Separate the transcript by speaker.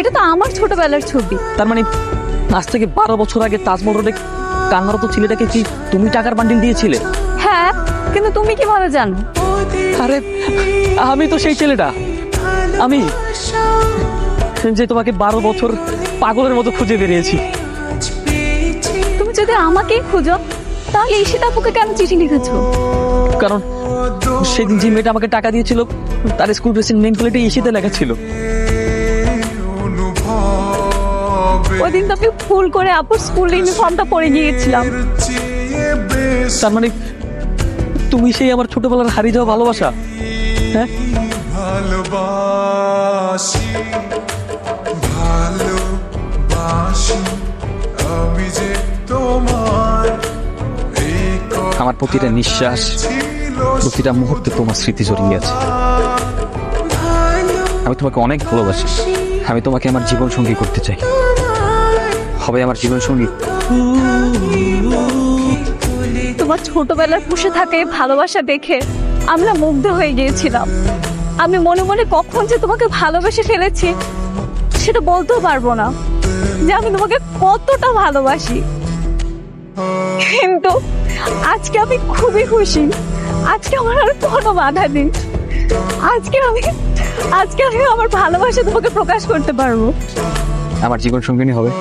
Speaker 1: এটা তো আমার ছোটবেলার ছবি।
Speaker 2: তার মানে আজ থেকে 12 বছর আগে তাজমহল রোডে কান্নারত ছেলেটাকে কি তুমি টাকার বান্ডিল দিয়েছিলে?
Speaker 1: হ্যাঁ, কিন্তু তুমি কিভাবে জানো?
Speaker 2: আরে আমি তো সেই ছেলেটা, আমি যে তোমাকে 12 বছর পাগলের মতো খুঁজে বেরিয়েছি।
Speaker 1: তুমি যদি আমাকেই খুঁজো তাহলে ঈশিতা আপুকে কেন চিঠি লিখেছো?
Speaker 2: কারণ সেদিন যে মেয়েটা আমাকে টাকা দিয়েছিল তার স্কুল ড্রেসের নেম প্লেটে ঈশিতা লেখা ছিল।
Speaker 1: ওই দিন তো আমি ভুল করে আপুর স্কুল ইউনিফর্মটা পরে গিয়েছিলাম।
Speaker 2: তার মানে তুমি সেই আমার ছোটবেলার হারিয়ে যাওয়া ভালোবাসা? হ্যাঁ,
Speaker 3: ভালোবাসি ভালোবাসি আমি যে তোমার।
Speaker 2: আমার প্রতিটা নিঃশ্বাস, প্রতিটা মুহূর্তে তোমার স্মৃতি জড়িয়ে আছে। আমি তোমাকে অনেক ভালোবাসি। আমি তোমাকে আমার জীবন সঙ্গী করতে চাই। হবে আমার জীবন সঙ্গী।
Speaker 1: তোমার ছোটবেলার পুষে থাকে ভালোবাসা দেখে আমরা মুগ্ধ হয়ে গিয়েছিলাম। আমি মনে মনে কখন যে তোমাকে ভালোবেসে ফেলেছি সেটা বলতেও পারবো না যে আমি তোমাকে কতটা ভালোবাসি। কিন্তু আজকে আমি খুবই খুশি। আজকে আমার আর কোনো বাধা নেই। আজকে আমি আমার ভালোবাসা তোমাকে প্রকাশ করতে পারবো।
Speaker 2: আমার জীবন সঙ্গিনী হবে।